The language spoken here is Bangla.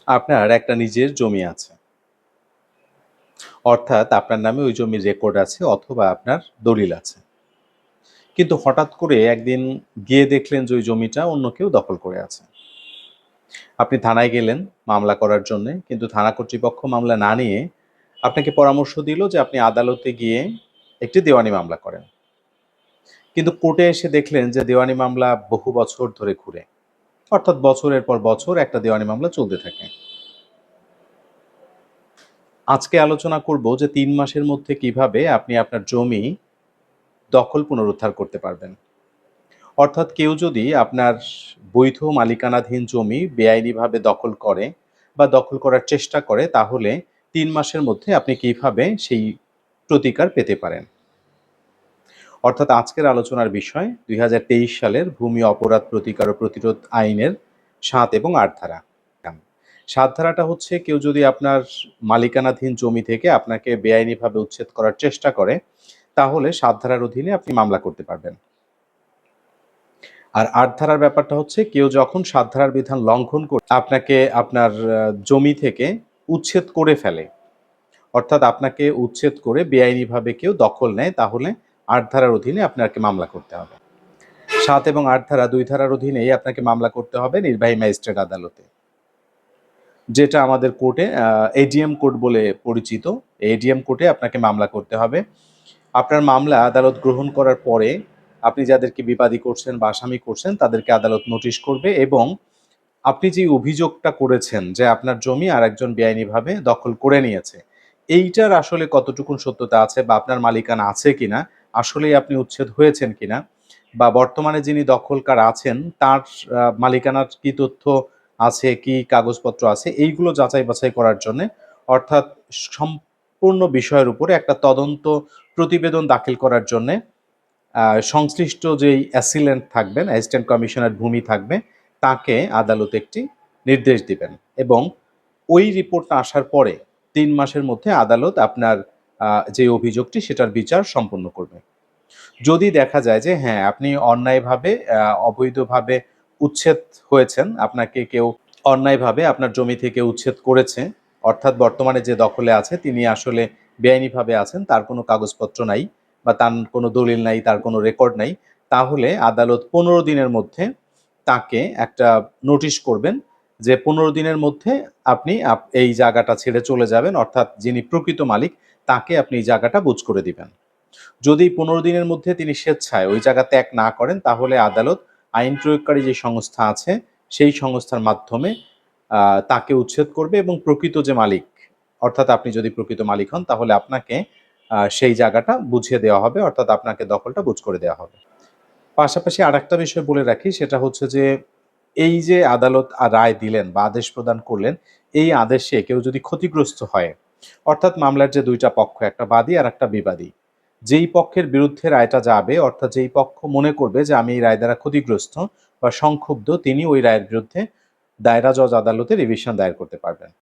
আপনার একটা নিজের জমি আছে। অর্থাৎ আপনার নামে ওই জমির রেকর্ড আছে অথবা আপনার দলিল আছে। কিন্তু হঠাৎ করে একদিন গিয়ে দেখলেন যে ওই জমিটা অন্য কেউ দখল করে আছে। আপনি থানায় গেলেন মামলা করার জন্যে, কিন্তু থানা কর্তৃপক্ষ মামলা না নিয়ে আপনাকে পরামর্শ দিল যে আপনি আদালতে গিয়ে একটি দেওয়ানি মামলা করেন। কিন্তু কোর্টে এসে দেখলেন যে দেওয়ানি মামলা বহু বছর ধরে ঘুরে। অর্থাৎ বছরের পর বছর একটা দেওয়ানি মামলা চলতে থাকে। আজকে আলোচনা করব যে ৩ মাসের মধ্যে কিভাবে আপনি আপনার জমি দখল পুনরুদ্ধার করতে পারবেন। অর্থাৎ কেউ যদি আপনার বৈধ মালিকানাধীন জমি বেআইনিভাবে দখল করে বা দখল করার চেষ্টা করে, তাহলে ৩ মাসের মধ্যে আপনি কিভাবে সেই প্রতিকার পেতে পারেন। অর্থাৎ আজকের আলোচনার বিষয় ২০২৩ সালের ভূমি অপরাধ প্রতিকার ও প্রতিরোধ আইনের ৭ এবং ৮ ধারা। ৭ ধারাটা হচ্ছে কেউ যদি আপনার মালিকানাধীন জমি থেকে আপনাকে বেআইনিভাবে উচ্ছেদ করার চেষ্টা করে, তাহলে ৭ ধারার অধীনে আপনি মামলা করতে পারবেন। আর ৮ ধারার ব্যাপারটা হচ্ছে কেউ যখন ৭ ধারার বিধান লঙ্ঘন করে আপনাকে আপনার জমি থেকে উচ্ছেদ করে ফেলে, অর্থাৎ আপনাকে উচ্ছেদ করে বেআইনিভাবে কেউ দখল নেয়, তাহলে ৮ ধারার অধীনে আপনাকে মামলা করতে হবে। ৭ এবং ৮ ধারা ২ ধারার অধীনেই আপনাকে মামলা করতে হবে নির্বাহী ম্যাজিস্ট্রেট আদালতে। যেটা আমাদের কোর্টে এডিএম কোর্ট বলে পরিচিত। এডিএম কোর্টে আপনাকে মামলা করতে হবে। আপনার মামলা আদালত গ্রহণ করার পরে আপনি যাদেরকে বিবাদী করছেন বা আসামি করছেন তাদেরকে আদালত নোটিশ করবে, এবং আপনি যে অভিযোগটা করেছেন যে আপনার জমি আরেকজন বেআইনিভাবে দখল করে নিয়েছে, এইটার আসলে কতটুকুন সত্যতা আছে বা আপনার মালিকানা আছে কিনা, আসলেই আপনি উচ্ছেদ হয়েছেন কিনা, বা বর্তমানে যিনি দখলকার আছেন তার মালিকানার কি তথ্য আছে, কি কাগজপত্র আছে, এইগুলো যাচাই বাছাই করার জন্যে, অর্থাৎ সম্পূর্ণ বিষয়ের উপরে একটা তদন্ত প্রতিবেদন দাখিল করার জন্যে সংশ্লিষ্ট যেই অ্যাসিলেন্ট থাকবেন, অ্যাসিস্ট্যান্ট কমিশনার ভূমি থাকবে, তাকে আদালত একটি নির্দেশ দিবেন, এবং ওই রিপোর্টটা আসার পরে ৩ মাসের মধ্যে আদালত আপনার যে অভিযোগটি সেটার বিচার সম্পন্ন করবে। যদি দেখা যায় যে হ্যাঁ, আপনি অন্যায়ভাবে অবৈধভাবে উচ্ছেদ হয়েছেন, আপনাকে কেউ অন্যায়ভাবে আপনার জমি থেকে উচ্ছেদ করেছে, অর্থাৎ বর্তমানে যে দখলে আছে তিনি আসলে বেআইনিভাবে আছেন, তার কোনো কাগজপত্র নাই বা তার কোনো দলিল নাই, তার কোনো রেকর্ড নাই, তাহলে আদালত ১৫ দিনের মধ্যে তাকে একটা নোটিশ করবেন যে ১৫ দিনের মধ্যে আপনি এই জায়গাটা ছেড়ে চলে যাবেন, অর্থাৎ যিনি প্রকৃত মালিক তাকে আপনি এই জায়গাটা বুঝ করে দিবেন। যদি ১৫ দিনের মধ্যে তিনি স্বেচ্ছায় ওই জায়গা ত্যাগ না করেন, তাহলে আদালত আইন প্রয়োগকারী যে সংস্থা আছে সেই সংস্থার মাধ্যমে তাকে উচ্ছেদ করবে, এবং প্রকৃত যে মালিক, অর্থাৎ আপনি যদি প্রকৃত মালিক হন, তাহলে আপনাকে সেই জায়গাটা বুঝিয়ে দেওয়া হবে, অর্থাৎ আপনাকে দখলটা বুঝ করে দেওয়া হবে। পাশাপাশি আরেকটা বিষয় বলে রাখি, সেটা হচ্ছে যে এই যে আদালত রায় দিলেন বা আদেশ প্রদান করলেন, এই আদেশে কেউ যদি ক্ষতিগ্রস্ত হয়, অর্থাৎ মামলার যে ২ টা পক্ষ, একটা বাদী আর একটা বিবাদী, যেই পক্ষের বিরুদ্ধে রায়টা যাবে, অর্থাৎ যেই পক্ষ মনে করবে যে আমি এই রায় দ্বারা ক্ষতিগ্রস্ত বা সংক্ষুব্ধ, তিনি ওই রায়ের বিরুদ্ধে দায়রা জজ আদালতে রিভিশন দায়ের করতে পারবেন।